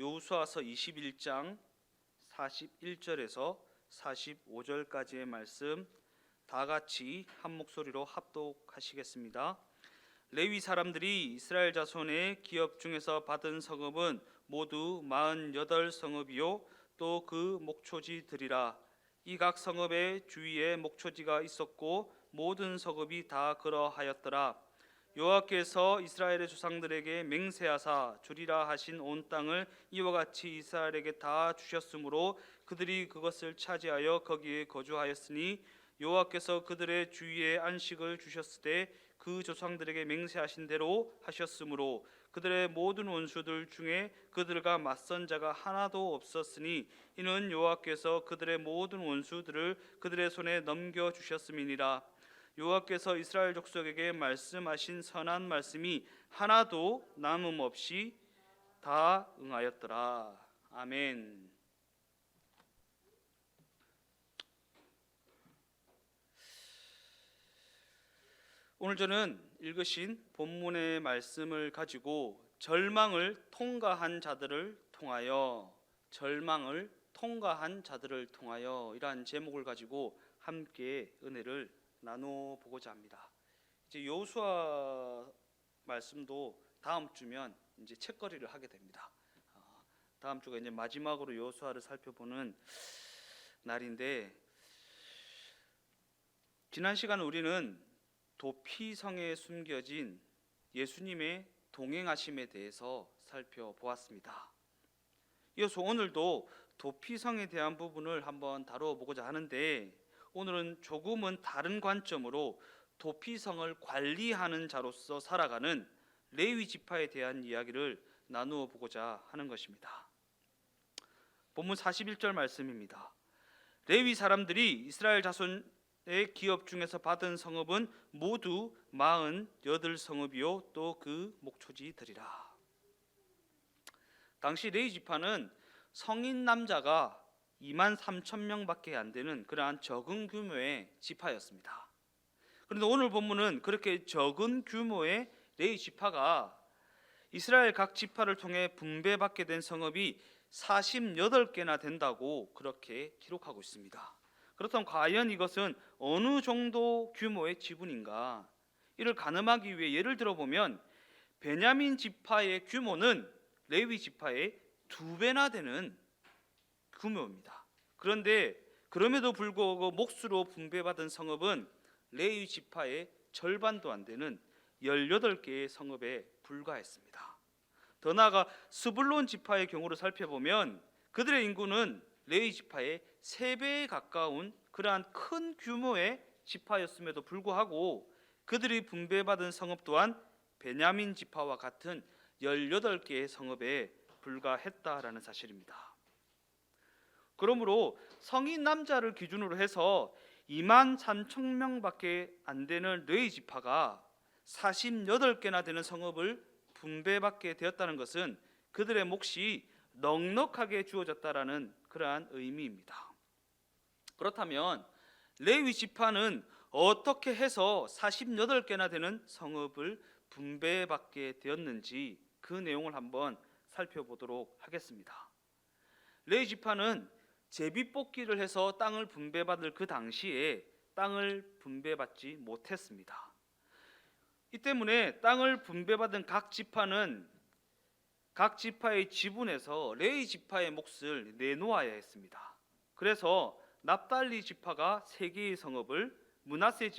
여호수아서 21장 41절에서 45절까지의 말씀 다 같이 한 목소리로 합독하시겠습니다. 레위 사람들이 이스라엘 자손의 기업 중에서 받은 성읍은 모두 48성읍이요 또 그 목초지들이라. 이 각 성읍의 주위에 목초지가 있었고 모든 성읍이 다 그러하였더라. 여호와께서 이스라엘의 조상들에게 맹세하사 주리라 하신 온 땅을 이와 같이 이스라엘에게 다 주셨으므로 그들이 그것을 차지하여 거기에 거주하였으니 여호와께서 그들의 주위에 안식을 주셨을 때 그 조상들에게 맹세하신 대로 하셨으므로 그들의 모든 원수들 중에 그들과 맞선 자가 하나도 없었으니 이는 여호와께서 그들의 모든 원수들을 그들의 손에 넘겨 주셨음이니라. 여호와께서 이스라엘 족속에게 말씀하신 선한 말씀이 하나도 남음없이 다 응하였더라. 아멘. 오늘 저는 읽으신 본문의 말씀을 가지고 절망을 통과한 자들을 통하여 이러한 제목을 가지고 함께 은혜를 나눠 보고자 합니다. 이제 여호수아 말씀도 다음 주면 이제 책거리를 하게 됩니다. 다음 주가 이제 마지막으로 여호수아를 살펴보는 날인데, 지난 시간 우리는 도피성에 숨겨진 예수님의 동행하심에 대해서 살펴보았습니다. 이어서 오늘도 도피성에 대한 부분을 한번 다뤄보고자 하는데, 오늘은 조금은 다른 관점으로 도피성을 관리하는 자로서 살아가는 레위 지파에 대한 이야기를 나누어 보고자 하는 것입니다. 본문 41절 말씀입니다. 레위 사람들이 이스라엘 자손의 기업 중에서 받은 성읍은 모두 48성읍이요 또 그 목초지들이라. 당시 레위 지파는 성인 남자가 23,000명밖에 안 되는 그러한 적은 규모의 지파였습니다. 그런데 오늘 본문은 그렇게 적은 규모의 레위 지파가 이스라엘 각 지파를 통해 분배받게 된 성읍이 48개나 된다고 그렇게 기록하고 있습니다. 그렇다면 과연 이것은 어느 정도 규모의 지분인가? 이를 가늠하기 위해 예를 들어보면 베냐민 지파의 규모는 레위 지파의 2배나 되는 규모입니다. 그런데 그럼에도 불구하고 몫으로 분배받은 성읍은 레위 지파의 절반도 안 되는 18개의 성읍에 불과했습니다. 더 나아가 스불론 지파의 경우를 살펴보면 그들의 인구는 레위 지파의 3배에 가까운 그러한 큰 규모의 지파였음에도 불구하고 그들이 분배받은 성읍 또한 베냐민 지파와 같은 18개의 성읍에 불과했다라는 사실입니다. 그러므로 성인 남자를 기준으로 해서 23,000명밖에 안 되는 레위 지파가 48개나 되는 성읍을 분배받게 되었다는 것은 그들의 몫이 넉넉하게 주어졌다라는 그러한 의미입니다. 그렇다면 레위 지파는 어떻게 해서 48개나 되는 성읍을 분배받게 되었는지 그 내용을 한번 살펴보도록 하겠습니다. 레위 지파는 제비뽑기를 해서 땅을 분배받을 그 당시에 땅을 분배받지 못했습니다. 이 때문에 땅을 분배받은 각 지파는 각 지파의 지분에서 레위 지파의 몫을 내놓아야 했습니다. 그래서 납달리 지파가 3개의 성읍을, 므낫세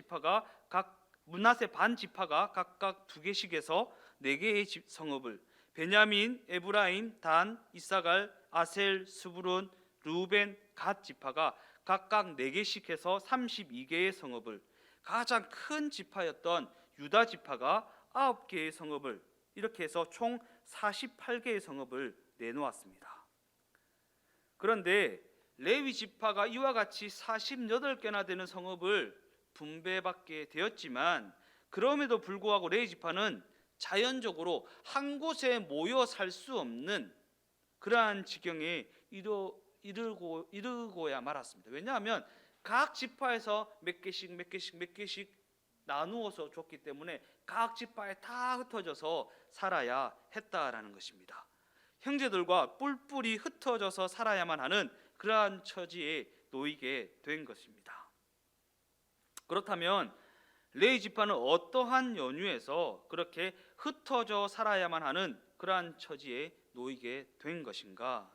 반 지파가 각각 2개씩 해서 4개의 성읍을, 베냐민, 에브라임, 단, 이사갈, 아셀, 스불론, 르우벤, 갓 지파가 각각 4개씩 해서 32개의 성읍을, 가장 큰 지파였던 유다 지파가 9개의 성읍을, 이렇게 해서 총 48개의 성읍을 내놓았습니다. 그런데 레위 지파가 이와 같이 48개나 되는 성읍을 분배받게 되었지만 그럼에도 불구하고 레위 지파는 자연적으로 한 곳에 모여 살 수 없는 그러한 지경에 이르고야 말았습니다. 왜냐하면 각 지파에서 몇 개씩 나누어서 줬기 때문에 각 지파에 다 흩어져서 살아야 했다라는 것입니다. 형제들과 뿔뿔이 흩어져서 살아야만 하는 그러한 처지에 놓이게 된 것입니다. 그렇다면 레위 지파는 어떠한 연유에서 그렇게 흩어져 살아야만 하는 그러한 처지에 놓이게 된 것인가?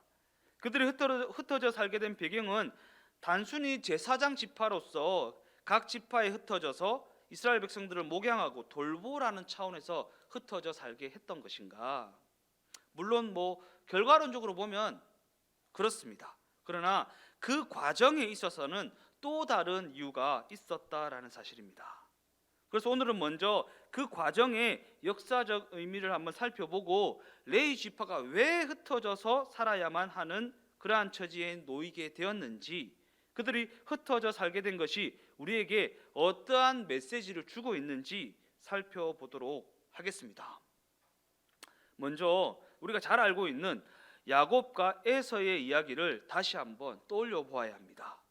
그들이 흩어져 살게 된 배경은 단순히 제사장 지파로서 각 지파에 흩어져서 이스라엘 백성들을 목양하고 돌보라는 차원에서 흩어져 살게 했던 것인가? 물론 결과론적으로 보면 그렇습니다. 그러나 그 과정에 있어서는 또 다른 이유가 있었다라는 사실입니다. 그래서 오늘은 먼저 그 과정의 역사적 의미를 한번 살펴보고 레위 지파가 왜 흩어져서 살아야만 하는 그러한 처지에 놓이게 되었는지, 그들이 흩어져 살게 된 것이 우리에게 어떠한 메시지를 주고 있는지 살펴보도록 하겠습니다. 먼저 우리가 잘 알고 있는 야곱과 에서의 이야기를 다시 한번 떠올려 보아야 합니다.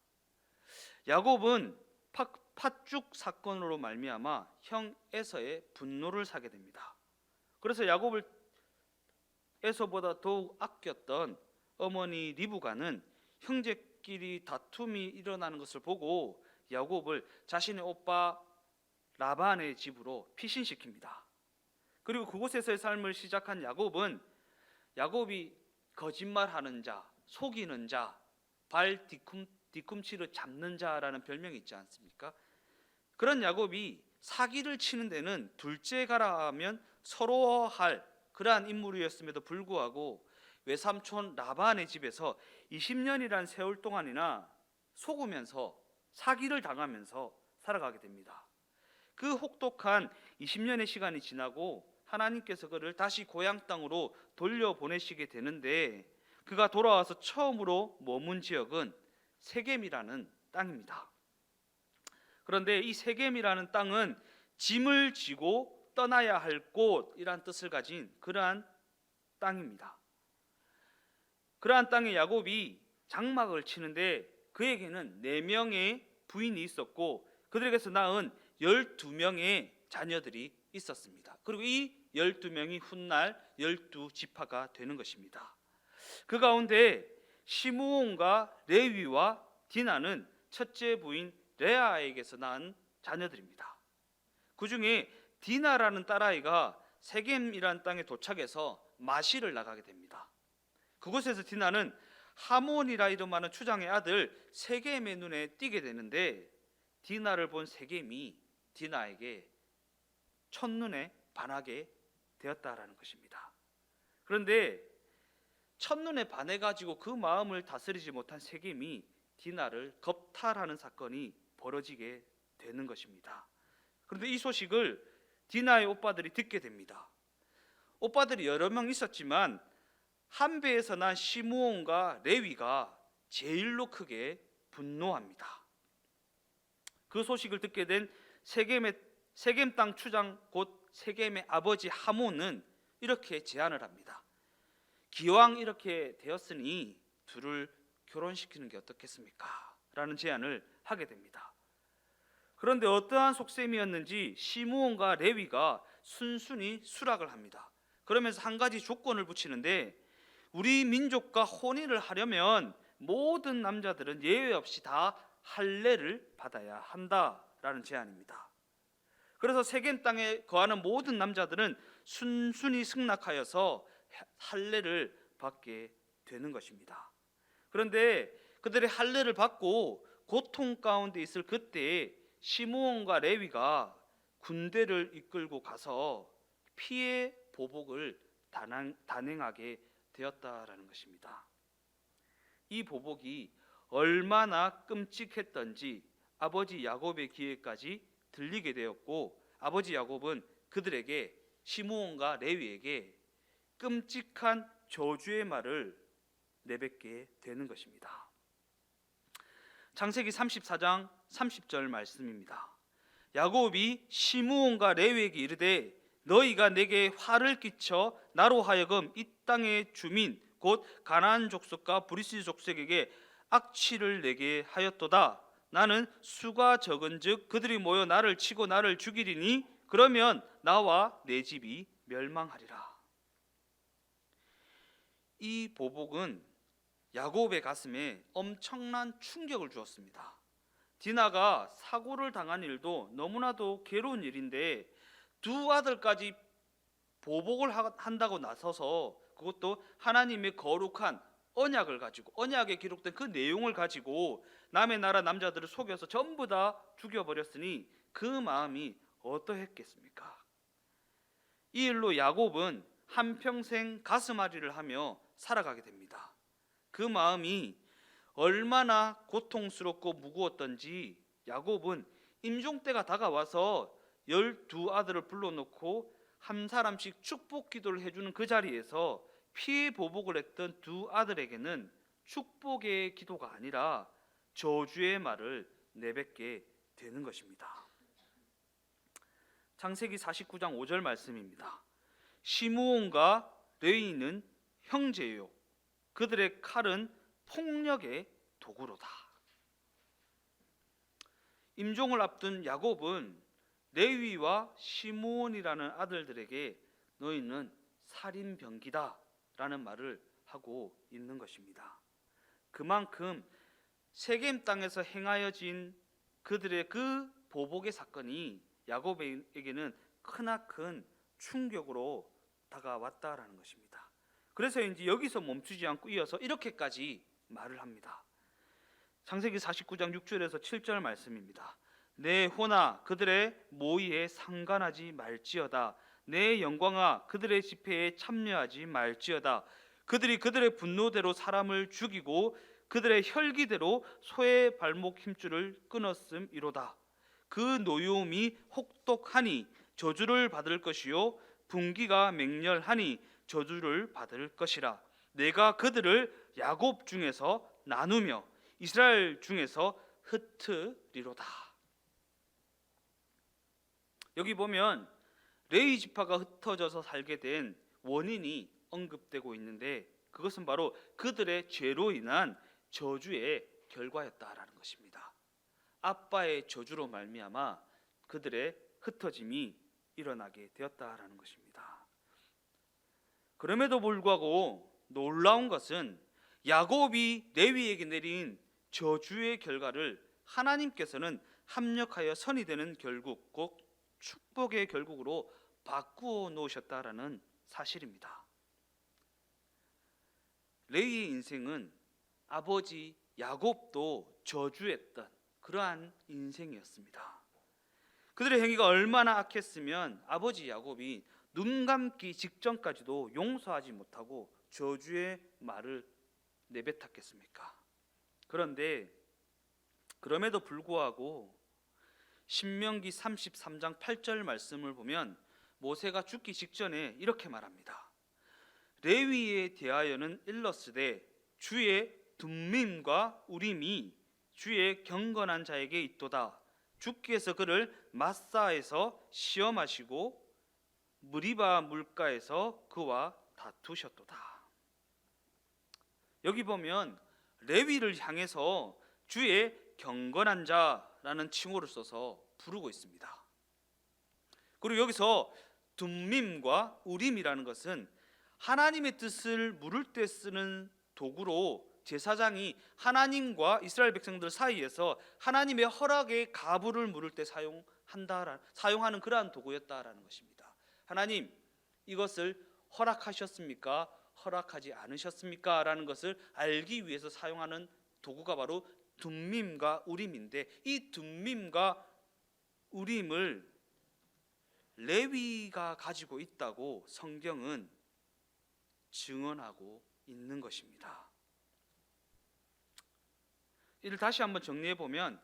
야곱은 팥죽 사건으로 말미암아 형 에서의 분노를 사게 됩니다. 그래서 야곱을 에서보다 더욱 아꼈던 어머니 리브가는 형제끼리 다툼이 일어나는 것을 보고 야곱을 자신의 오빠 라반의 집으로 피신시킵니다. 그리고 그곳에서의 삶을 시작한 야곱이 거짓말하는 자, 속이는 자, 발 뒤꿈치를 잡는 자라는 별명이 있지 않습니까? 그런 야곱이 사기를 치는 데는 둘째가라 하면 서러워할 그러한 인물이었음에도 불구하고 외삼촌 라반의 집에서 20년이란 세월 동안이나 속으면서 사기를 당하면서 살아가게 됩니다. 그 혹독한 20년의 시간이 지나고 하나님께서 그를 다시 고향 땅으로 돌려보내시게 되는데, 그가 돌아와서 처음으로 머문 지역은 세겜이라는 땅입니다. 그런데 이 세겜이라는 땅은 짐을 지고 떠나야 할 곳이란 뜻을 가진 그러한 땅입니다. 그러한 땅에 야곱이 장막을 치는데 그에게는 4명의 부인이 있었고 그들에게서 낳은 12명의 자녀들이 있었습니다. 그리고 이 12명이 훗날 12지파가 되는 것입니다. 그 가운데 시므온과 레위와 디나는 첫째 부인 레아에게서 낳은 자녀들입니다. 그 중에 디나라는 딸아이가 세겜이라는 땅에 도착해서 마실을 나가게 됩니다. 그곳에서 디나는 하몬이라 이름하는 추장의 아들 세겜의 눈에 띄게 되는데, 디나를 본 세겜이 디나에게 첫눈에 반하게 되었다라는 것입니다. 그런데 첫눈에 반해가지고 그 마음을 다스리지 못한 세겜이 디나를 겁탈하는 사건이 벌어지게 되는 것입니다. 그런데 이 소식을 디나의 오빠들이 듣게 됩니다. 오빠들이 여러 명 있었지만 한 배에서 난 시므온과 레위가 제일로 크게 분노합니다. 그 소식을 듣게 된 세겜 땅 추장 곧 세겜의 아버지 하몬은 이렇게 제안을 합니다. 기왕 이렇게 되었으니 둘을 결혼시키는 게 어떻겠습니까? 라는 제안을 하게 됩니다. 그런데 어떠한 속셈이었는지 시므온과 레위가 순순히 수락을 합니다. 그러면서 한 가지 조건을 붙이는데, 우리 민족과 혼인을 하려면 모든 남자들은 예외 없이 다 할례를 받아야 한다라는 제안입니다. 그래서 세겜 땅에 거하는 모든 남자들은 순순히 승낙하여서 할례를 받게 되는 것입니다. 그런데 그들의 할례를 받고 고통 가운데 있을 그때에 시므온과 레위가 군대를 이끌고 가서 피해 보복을 단행하게 되었다라는 것입니다. 이 보복이 얼마나 끔찍했던지 아버지 야곱의 귀에까지 들리게 되었고, 아버지 야곱은 그들에게, 시므온과 레위에게 끔찍한 저주의 말을 내뱉게 되는 것입니다. 창세기 34장 30절 말씀입니다. 야곱이 시므온과 레위에게 이르되 너희가 내게 화를 끼쳐 나로 하여금 이 땅의 주민 곧 가나안 족속과 브리스 족속에게 악취를 내게 하였도다. 나는 수가 적은즉 그들이 모여 나를 치고 나를 죽이리니 그러면 나와 내 집이 멸망하리라. 이 보복은 야곱의 가슴에 엄청난 충격을 주었습니다. 디나가 사고를 당한 일도 너무나도 괴로운 일인데 두 아들까지 보복을 한다고 나서서, 그것도 하나님의 거룩한 언약을 가지고, 언약에 기록된 그 내용을 가지고 남의 나라 남자들을 속여서 전부 다 죽여버렸으니 그 마음이 어떠했겠습니까? 이 일로 야곱은 한평생 가슴앓이를 하며 살아가게 됩니다. 그 마음이 얼마나 고통스럽고 무거웠던지 야곱은 임종 때가 다가와서 12아들을 불러놓고 한 사람씩 축복 기도를 해주는 그 자리에서 피해 보복을 했던 두 아들에게는 축복의 기도가 아니라 저주의 말을 내뱉게 되는 것입니다. 창세기 49장 5절 말씀입니다. 시므온과 레위는 형제요, 그들의 칼은 폭력의 도구로다. 임종을 앞둔 야곱은 레위와 시므온이라는 아들들에게 너희는 살인병기다 라는 말을 하고 있는 것입니다. 그만큼 세겜 땅에서 행하여진 그들의 그 보복의 사건이 야곱에게는 크나큰 충격으로 다가왔다라는 것입니다. 그래서 이제 여기서 멈추지 않고 이어서 이렇게까지 말을 합니다. 창세기 49장 6절에서 7절 말씀입니다. 내 호나 그들의 모의에 상관하지 말지어다. 내 영광아 그들의 집회에 참여하지 말지어다. 그들이 그들의 분노대로 사람을 죽이고 그들의 혈기대로 소의 발목 힘줄을 끊었음이로다. 그 노여움이 혹독하니 저주를 받을 것이요 분기가 맹렬하니 저주를 받을 것이라. 내가 그들을 야곱 중에서 나누며 이스라엘 중에서 흩으리로다. 여기 보면 레위 지파가 흩어져서 살게 된 원인이 언급되고 있는데 그것은 바로 그들의 죄로 인한 저주의 결과였다라는 것입니다. 아빠의 저주로 말미암아 그들의 흩어짐이 일어나게 되었다라는 것입니다. 그럼에도 불구하고 놀라운 것은 야곱이 레위에게 내린 저주의 결과를 하나님께서는 합력하여 선이 되는 결국, 곧 축복의 결국으로 바꾸어 놓으셨다라는 사실입니다. 레위의 인생은 아버지 야곱도 저주했던 그러한 인생이었습니다. 그들의 행위가 얼마나 악했으면 아버지 야곱이 눈 감기 직전까지도 용서하지 못하고 저주의 말을 내뱉었겠습니까? 그런데 그럼에도 불구하고 신명기 33장 8절 말씀을 보면 모세가 죽기 직전에 이렇게 말합니다. 레위에 대하여는 일렀으되 주의 둠밈과 우림이 주의 경건한 자에게 있도다. 주께서 그를 마사에서 시험하시고 무리바 물가에서 그와 다투셨도다. 여기 보면 레위를 향해서 주의 경건한 자라는 칭호를 써서 부르고 있습니다. 그리고 여기서 둠밈과 우림이라는 것은 하나님의 뜻을 물을 때 쓰는 도구로 제사장이 하나님과 이스라엘 백성들 사이에서 하나님의 허락의 가부를 물을 때 사용하는 그러한 도구였다라는 것입니다. 하나님, 이것을 허락하셨습니까? 허락하지 않으셨습니까? 라는 것을 알기 위해서 사용하는 도구가 바로 둠밈과 우림인데, 이 둠밈과 우림을 레위가 가지고 있다고 성경은 증언하고 있는 것입니다. 이를 다시 한번 정리해 보면,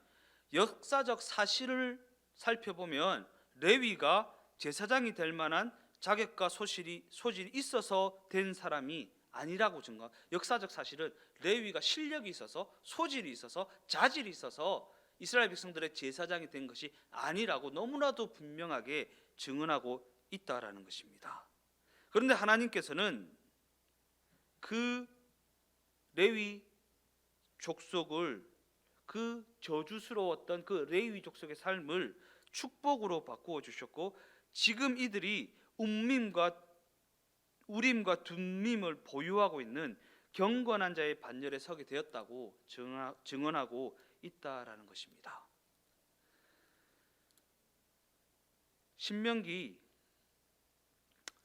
역사적 사실을 살펴보면 레위가 제사장이 될 만한 자격과 소질이 있어서 된 사람이 아니라고 증거. 역사적 사실은 레위가 실력이 있어서, 소질이 있어서, 자질이 있어서 이스라엘 백성들의 제사장이 된 것이 아니라고 너무나도 분명하게 증언하고 있다라는 것입니다. 그런데 하나님께서는 그 레위 족속을, 그 저주스러웠던 그 레위 족속의 삶을 축복으로 바꾸어 주셨고, 지금 이들이 움밈과 우림과 둠밈을 보유하고 있는 경건한 자의 반열에 서게 되었다고 증언하고 있다라는 것입니다. 신명기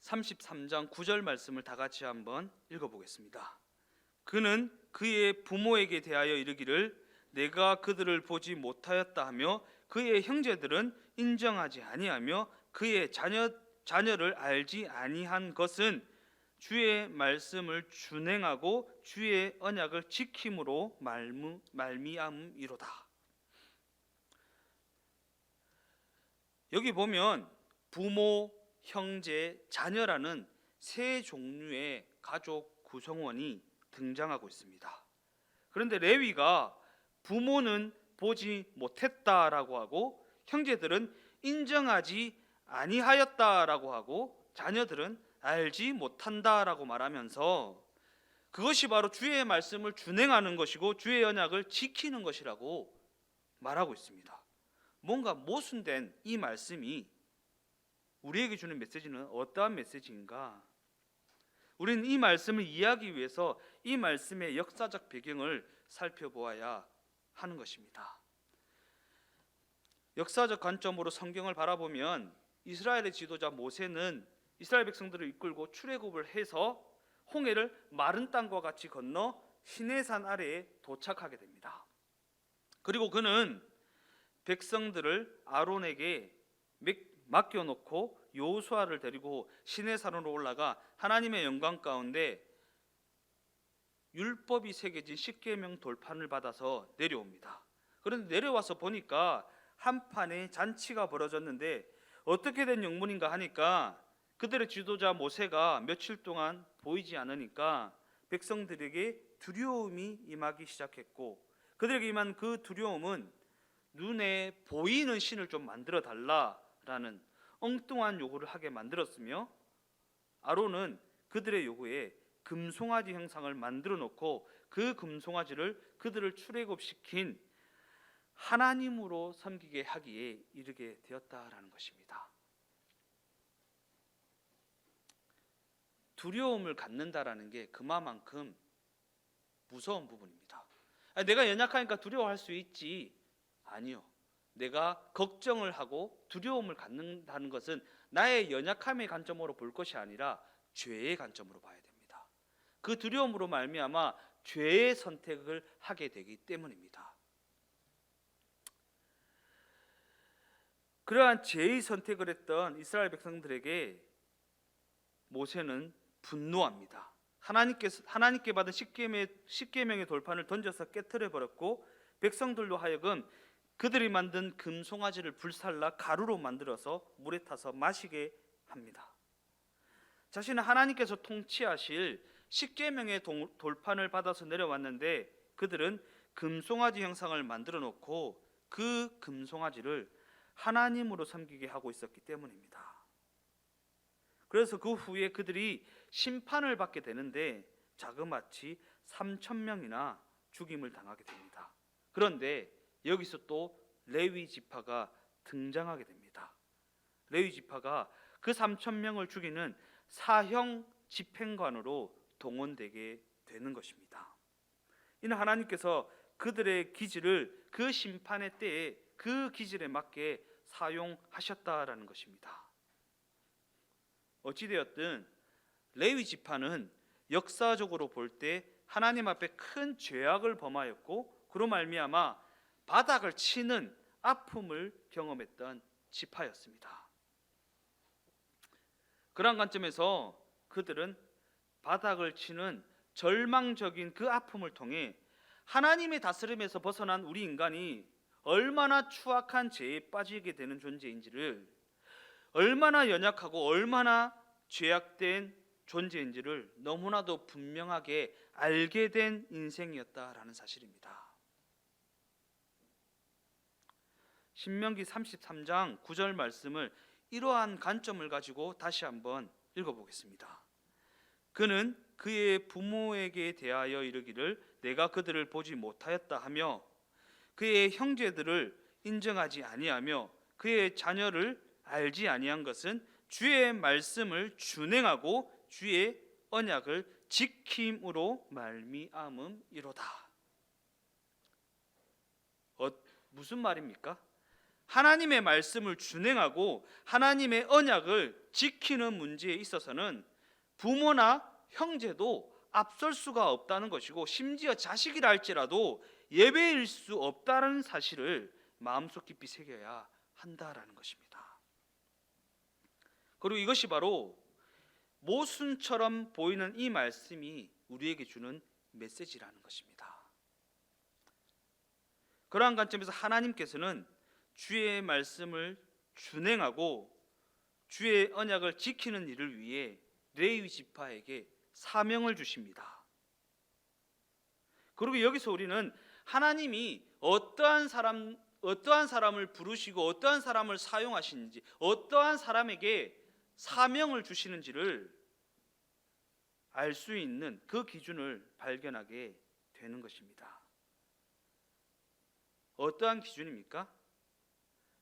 33장 9절 말씀을 다 같이 한번 읽어보겠습니다. 그는 그의 부모에게 대하여 이르기를 내가 그들을 보지 못하였다 하며 그의 형제들은 인정하지 아니하며 그의 자녀를 알지 아니한 것은 주의 말씀을 준행하고 주의 언약을 지킴으로 말미암이로다. 여기 보면 부모, 형제, 자녀라는 세 종류의 가족 구성원이 등장하고 있습니다. 그런데 레위가 부모는 보지 못했다라고 하고 형제들은 인정하지 아니하였다라고 하고 자녀들은 알지 못한다라고 말하면서 그것이 바로 주의 말씀을 준행하는 것이고 주의 언약을 지키는 것이라고 말하고 있습니다. 뭔가 모순된 이 말씀이 우리에게 주는 메시지는 어떠한 메시지인가? 우리는 이 말씀을 이해하기 위해서 이 말씀의 역사적 배경을 살펴보아야 하는 것입니다. 역사적 관점으로 성경을 바라보면 이스라엘의 지도자 모세는 이스라엘 백성들을 이끌고 출애굽을 해서 홍해를 마른 땅과 같이 건너 시내산 아래에 도착하게 됩니다. 그리고 그는 백성들을 아론에게 맡겨놓고 여호수아를 데리고 시내산으로 올라가 하나님의 영광 가운데 율법이 새겨진 십계명 돌판을 받아서 내려옵니다. 그런데 내려와서 보니까 한판에 잔치가 벌어졌는데 어떻게 된 영문인가 하니까 그들의 지도자 모세가 며칠 동안 보이지 않으니까 백성들에게 두려움이 임하기 시작했고 그들에게 임한 그 두려움은 눈에 보이는 신을 좀 만들어 달라라는 엉뚱한 요구를 하게 만들었으며 아론은 그들의 요구에 금송아지 형상을 만들어 놓고 그 금송아지를 그들을 출애굽시킨 하나님으로 섬기게 하기에 이르게 되었다라는 것입니다. 두려움을 갖는다라는 게 그만큼 무서운 부분입니다. 내가 연약하니까 두려워할 수 있지. 아니요. 내가 걱정을 하고 두려움을 갖는다는 것은 나의 연약함의 관점으로 볼 것이 아니라 죄의 관점으로 봐야 됩니다. 그 두려움으로 말미암아 죄의 선택을 하게 되기 때문입니다. 그러한 죄의 선택을 했던 이스라엘 백성들에게 모세는 분노합니다. 하나님께 받은 십계명의 돌판을 던져서 깨트려 버렸고 백성들로 하여금 그들이 만든 금송아지를 불살라 가루로 만들어서 물에 타서 마시게 합니다. 자신은 하나님께서 통치하실 십계명의 돌판을 받아서 내려왔는데 그들은 금송아지 형상을 만들어 놓고 그 금송아지를 하나님으로 섬기게 하고 있었기 때문입니다. 그래서 그 후에 그들이 심판을 받게 되는데 자그마치 3,000명이나 죽임을 당하게 됩니다. 그런데 여기서 또 레위 지파가 등장하게 됩니다. 레위 지파가 그 3,000명을 죽이는 사형 집행관으로 동원되게 되는 것입니다. 이는 하나님께서 그들의 기질을 그 심판의 때에 그 기질에 맞게 사용하셨다라는 것입니다. 어찌되었든 레위 지파는 역사적으로 볼 때 하나님 앞에 큰 죄악을 범하였고 그로 말미암아 바닥을 치는 아픔을 경험했던 지파였습니다. 그러한 관점에서 그들은 바닥을 치는 절망적인 그 아픔을 통해 하나님의 다스림에서 벗어난 우리 인간이 얼마나 추악한 죄에 빠지게 되는 존재인지를, 얼마나 연약하고 얼마나 죄악된 존재인지를 너무나도 분명하게 알게 된 인생이었다라는 사실입니다. 신명기 33장 9절 말씀을 이러한 관점을 가지고 다시 한번 읽어보겠습니다. 그는 그의 부모에게 대하여 이르기를 내가 그들을 보지 못하였다 하며 그의 형제들을 인정하지 아니하며 그의 자녀를 알지 아니한 것은 주의 말씀을 준행하고 주의 언약을 지킴으로 말미암음이로다. 무슨 말입니까? 하나님의 말씀을 준행하고 하나님의 언약을 지키는 문제에 있어서는 부모나 형제도 앞설 수가 없다는 것이고, 심지어 자식이라 할지라도 예배일 수 없다는 사실을 마음속 깊이 새겨야 한다라는 것입니다. 그리고 이것이 바로 모순처럼 보이는 이 말씀이 우리에게 주는 메시지라는 것입니다. 그러한 관점에서 하나님께서는 주의 말씀을 준행하고 주의 언약을 지키는 일을 위해 레위 지파에게 사명을 주십니다. 그리고 여기서 우리는 하나님이 어떠한 사람을 부르시고 어떠한 사람을 사용하시는지, 어떠한 사람에게 사명을 주시는지를 알 수 있는 그 기준을 발견하게 되는 것입니다. 어떠한 기준입니까?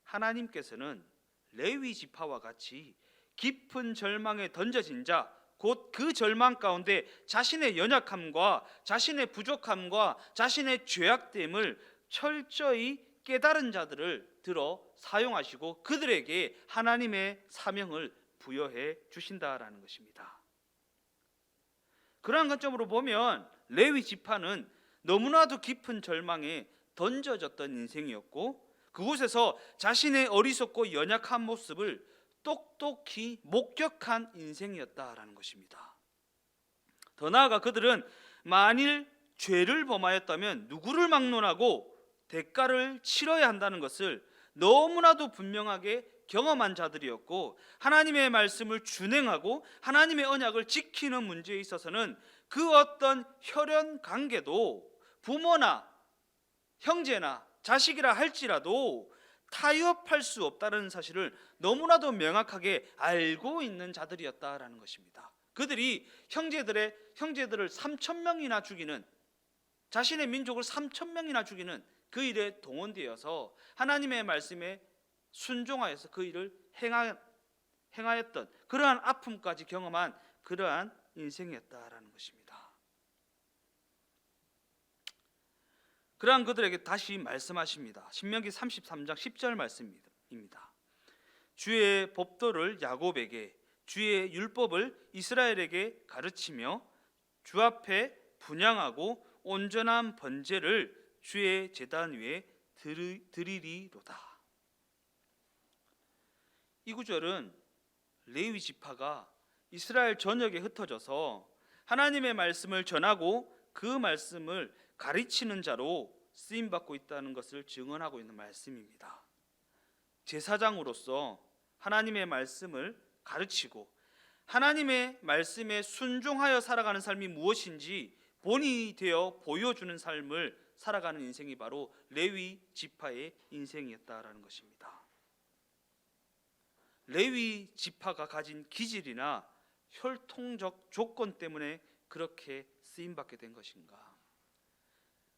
하나님께서는 레위 지파와 같이 깊은 절망에 던져진 자, 곧 그 절망 가운데 자신의 연약함과 자신의 부족함과 자신의 죄악됨을 철저히 깨달은 자들을 들어 사용하시고 그들에게 하나님의 사명을 부여해 주신다라는 것입니다. 그러한 관점으로 보면 레위 지파는 너무나도 깊은 절망에 던져졌던 인생이었고, 그곳에서 자신의 어리석고 연약한 모습을 똑똑히 목격한 인생이었다라는 것입니다. 더 나아가 그들은 만일 죄를 범하였다면 누구를 막론하고 대가를 치러야 한다는 것을 너무나도 분명하게 경험한 자들이었고, 하나님의 말씀을 준행하고 하나님의 언약을 지키는 문제에 있어서는 그 어떤 혈연 관계도 부모나 형제나 자식이라 할지라도 타협할 수 없다는 사실을 너무나도 명확하게 알고 있는 자들이었다라는 것입니다. 그들이 형제들을 3,000명이나 죽이는, 자신의 민족을 3,000명이나 죽이는 그 일에 동원되어서 하나님의 말씀에 순종하여서 그 일을 행하였던 그러한 아픔까지 경험한 그러한 인생이었다라는 것입니다. 그러한 그들에게 다시 말씀하십니다. 신명기 33장 10절 말씀입니다. 주의 법도를 야곱에게, 주의 율법을 이스라엘에게 가르치며 주 앞에 분향하고 온전한 번제를 주의 제단 위에 드리리로다. 이 구절은 레위 지파가 이스라엘 전역에 흩어져서 하나님의 말씀을 전하고 그 말씀을 가르치는 자로 쓰임받고 있다는 것을 증언하고 있는 말씀입니다. 제사장으로서 하나님의 말씀을 가르치고 하나님의 말씀에 순종하여 살아가는 삶이 무엇인지 본이 되어 보여주는 삶을 살아가는 인생이 바로 레위 지파의 인생이었다라는 것입니다. 레위 지파가 가진 기질이나 혈통적 조건 때문에 그렇게 쓰임받게 된 것인가?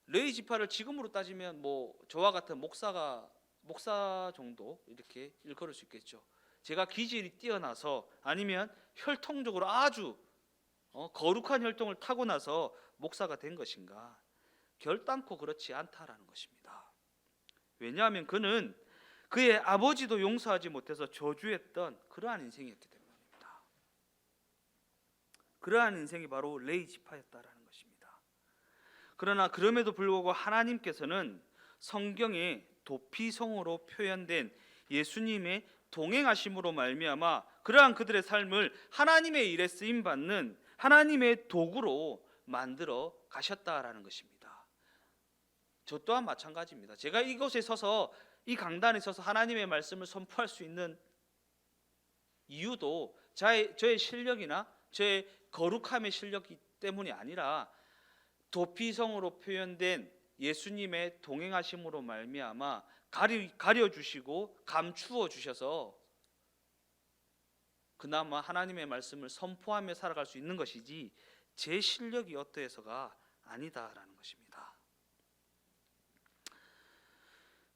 레위 지파를 지금으로 따지면 저와 같은 목사 정도 이렇게 일컬을 수 있겠죠. 제가 기질이 뛰어나서 아니면 혈통적으로 아주 거룩한 혈통을 타고나서 목사가 된 것인가? 결단코 그렇지 않다라는 것입니다. 왜냐하면 그는 그의 아버지도 용서하지 못해서 저주했던 그러한 인생이었기 때문입니다. 그러한 인생이 바로 레위 지파였다라는 것입니다. 그러나 그럼에도 불구하고 하나님께서는 성경에 도피성으로 표현된 예수님의 동행하심으로 말미암아 그러한 그들의 삶을 하나님의 일에 쓰임 받는 하나님의 도구로 만들어 가셨다라는 것입니다. 저 또한 마찬가지입니다. 제가 이곳에 서서 이 강단에 서서 하나님의 말씀을 선포할 수 있는 이유도 저의 실력이나 저의 거룩함의 실력 때문이 아니라 도피성으로 표현된 예수님의 동행하심으로 말미암아 가려주시고 감추어 주셔서 그나마 하나님의 말씀을 선포하며 살아갈 수 있는 것이지 제 실력이 어떠해서가 아니다라는 것입니다.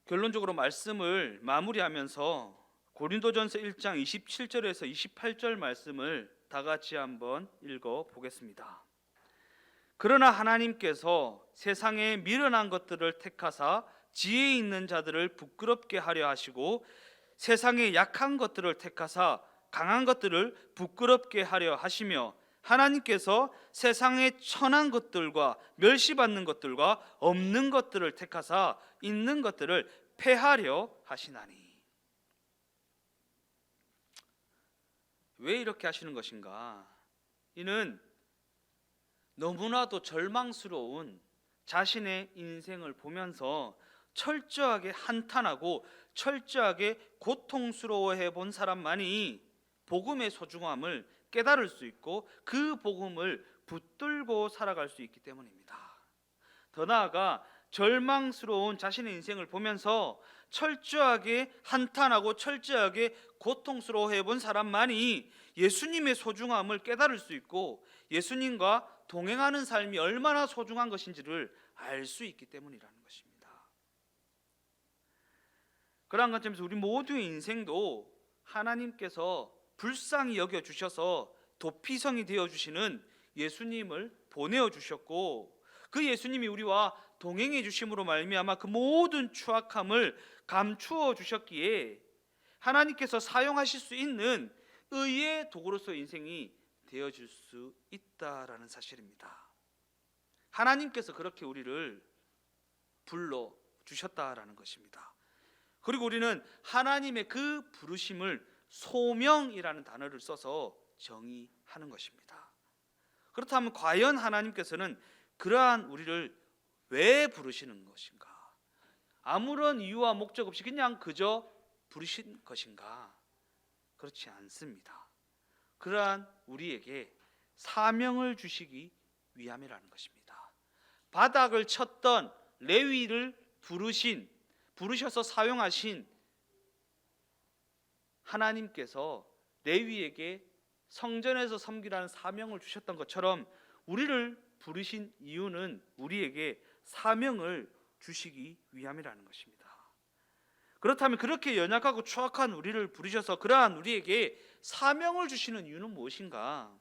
결론적으로 말씀을 마무리하면서 고린도전서 1장 27절에서 28절 말씀을 다 같이 한번 읽어 보겠습니다. 그러나 하나님께서 세상에 미련한 것들을 택하사 지혜 있는 자들을 부끄럽게 하려 하시고 세상에 약한 것들을 택하사 강한 것들을 부끄럽게 하려 하시며 하나님께서 세상의 천한 것들과 멸시받는 것들과 없는 것들을 택하사 있는 것들을 폐하려 하시나니. 왜 이렇게 하시는 것인가? 이는 너무나도 절망스러운 자신의 인생을 보면서 철저하게 한탄하고 철저하게 고통스러워해 본 사람만이 복음의 소중함을 깨달을 수 있고 그 복음을 붙들고 살아갈 수 있기 때문입니다. 더 나아가 절망스러운 자신의 인생을 보면서 철저하게 한탄하고 철저하게 고통스러워해 본 사람만이 예수님의 소중함을 깨달을 수 있고 예수님과 동행하는 삶이 얼마나 소중한 것인지를 알 수 있기 때문이라는 것입니다. 그러한 관점에서 우리 모두의 인생도 하나님께서 불쌍히 여겨주셔서 도피성이 되어주시는 예수님을 보내어 주셨고 그 예수님이 우리와 동행해 주심으로 말미암아 그 모든 추악함을 감추어 주셨기에 하나님께서 사용하실 수 있는 의의 도구로서 인생이 되어질 수 있다라는 사실입니다. 하나님께서 그렇게 우리를 불러 주셨다라는 것입니다. 그리고 우리는 하나님의 그 부르심을 소명이라는 단어를 써서 정의하는 것입니다. 그렇다면 과연 하나님께서는 그러한 우리를 왜 부르시는 것인가? 아무런 이유와 목적 없이 그냥 그저 부르신 것인가? 그렇지 않습니다. 그러한 우리에게 사명을 주시기 위함이라는 것입니다. 바닥을 쳤던 레위를 부르셔서 사용하신 하나님께서 레위에게 성전에서 섬기라는 사명을 주셨던 것처럼 우리를 부르신 이유는 우리에게 사명을 주시기 위함이라는 것입니다. 그렇다면 그렇게 연약하고 추악한 우리를 부르셔서 그러한 우리에게 사명을 주시는 이유는 무엇인가?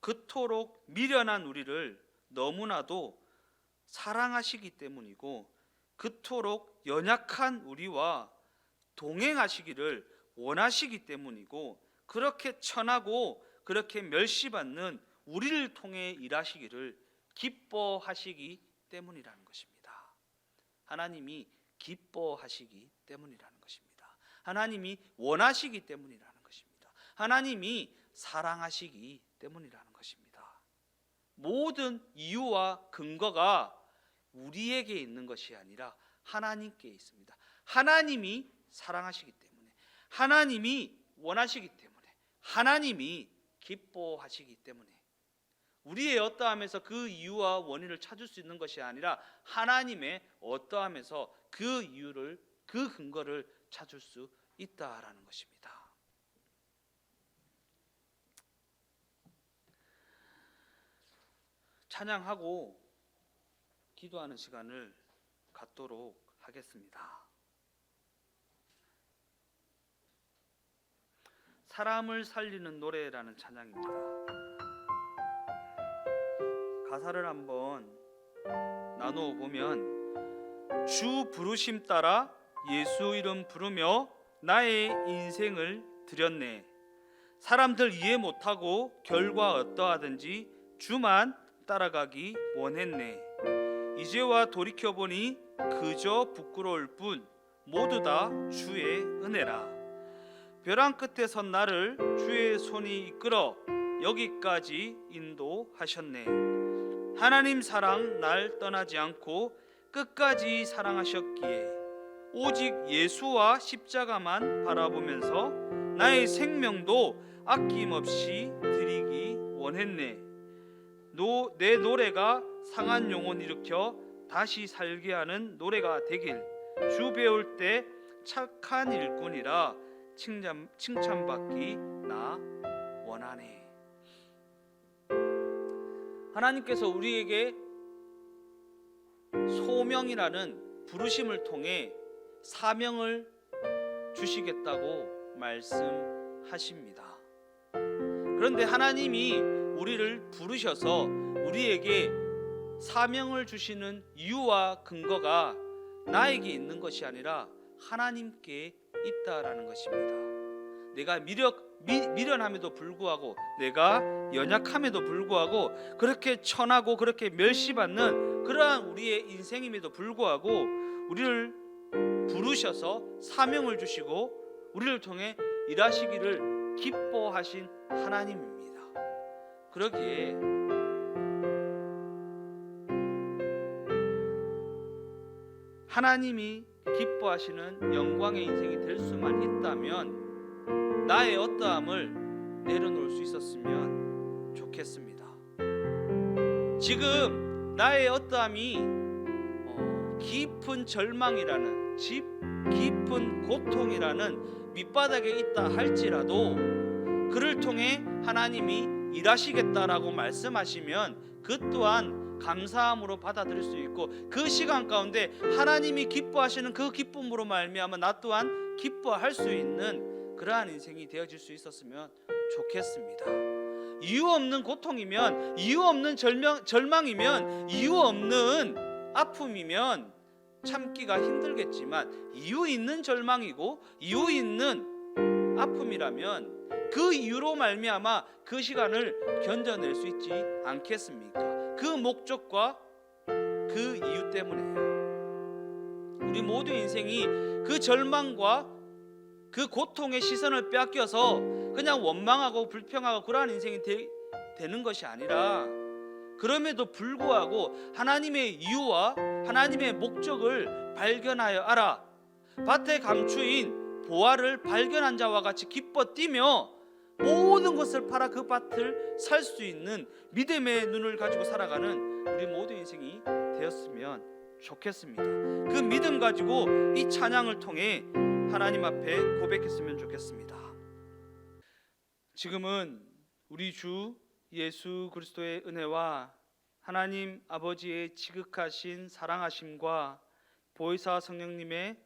그토록 미련한 우리를 너무나도 사랑하시기 때문이고 그토록 연약한 우리와 동행하시기를 원하시기 때문이고 그렇게 천하고 그렇게 멸시받는 우리를 통해 일하시기를 기뻐하시기 때문이라는 것입니다. 하나님이 기뻐하시기 때문이라는 것입니다. 하나님이 원하시기 때문이라는 것입니다. 하나님이 사랑하시기 때문이라는 것입니다. 모든 이유와 근거가 우리에게 있는 것이 아니라 하나님께 있습니다. 하나님이 사랑하시기 때문에, 하나님이 원하시기 때문에, 하나님이 기뻐하시기 때문에 우리의 어떠함에서 그 이유와 원인을 찾을 수 있는 것이 아니라 하나님의 어떠함에서 그 이유를, 그 근거를 찾을 수 있다라는 것입니다. 찬양하고 기도하는 시간을 갖도록 하겠습니다. 사람을 살리는 노래라는 찬양입니다. 가사를 한번 나누어 보면 주 부르심 따라 예수 이름 부르며 나의 인생을 드렸네. 사람들 이해 못하고 결과 어떠하든지 주만 따라가기 원했네. 이제와 돌이켜보니 그저 부끄러울 뿐 모두 다 주의 은혜라. 벼랑 끝에 선 나를 주의 손이 이끌어 여기까지 인도하셨네. 하나님 사랑 날 떠나지 않고 끝까지 사랑하셨기에 오직 예수와 십자가만 바라보면서 나의 생명도 아낌없이 드리기 원했네. 내 노래가 상한 영혼 일으켜 다시 살게 하는 노래가 되길 주 배울 때 착한 일꾼이라 칭찬받기 나 원하네. 하나님께서 우리에게 소명이라는 부르심을 통해 사명을 주시겠다고 말씀하십니다. 그런데 하나님이 우리를 부르셔서 우리에게 사명을 주시는 이유와 근거가 나에게 있는 것이 아니라 하나님께 있다라는 것입니다. 내가 미련함에도 불구하고, 내가 연약함에도 불구하고, 그렇게 천하고 그렇게 멸시받는 그러한 우리의 인생임에도 불구하고 우리를 부르셔서 사명을 주시고 우리를 통해 일하시기를 기뻐하신 하나님입니다. 그러기에 하나님이 기뻐하시는 영광의 인생이 될 수만 있다면 나의 어떠함을 내려놓을 수 있었으면 좋겠습니다. 지금 나의 어떠함이 깊은 절망이라는, 깊은 고통이라는 밑바닥에 있다 할지라도 그를 통해 하나님이 일하시겠다라고 말씀하시면 그 또한 감사함으로 받아들일 수 있고, 그 시간 가운데 하나님이 기뻐하시는 그 기쁨으로 말미암아 나 또한 기뻐할 수 있는 그러한 인생이 되어질 수 있었으면 좋겠습니다. 이유 없는 고통이면, 이유 없는 절망이면, 이유 없는 아픔이면 참기가 힘들겠지만, 이유 있는 절망이고 이유 있는 아픔이라면 그 이유로 말미암아 그 시간을 견뎌낼 수 있지 않겠습니까? 그 목적과 그 이유 때문에요. 우리 모두 인생이 그 절망과 그 고통의 시선을 빼앗겨서 그냥 원망하고 불평하고 그러한 인생이 되는 것이 아니라, 그럼에도 불구하고 하나님의 이유와 하나님의 목적을 발견하여 알아 밭에 감추인 보화를 발견한 자와 같이 기뻐 뛰며 모든 것을 팔아 그 밭을 살 수 있는 믿음의 눈을 가지고 살아가는 우리 모두 인생이 되었으면 좋겠습니다. 그 믿음 가지고 이 찬양을 통해 하나님 앞에 고백했으면 좋겠습니다. 지금은 우리 주 예수 그리스도의 은혜와 하나님 아버지의 지극하신 사랑하심과 보혜사 성령님의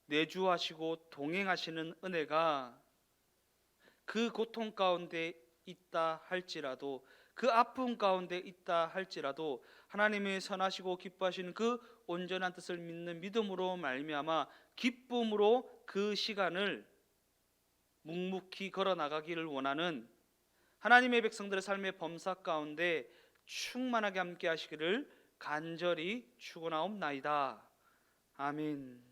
내주하시고 동행하시는 은혜가 그 고통 가운데 있다 할지라도, 그 아픔 가운데 있다 할지라도 하나님의 선하시고 기뻐하시는 그 온전한 뜻을 믿는 믿음으로 말미암아 기쁨으로 그 시간을 묵묵히 걸어 나가기를 원하는 하나님의 백성들의 삶의 범사 가운데 충만하게 함께 하시기를 간절히 축원하옵나이다. 아멘.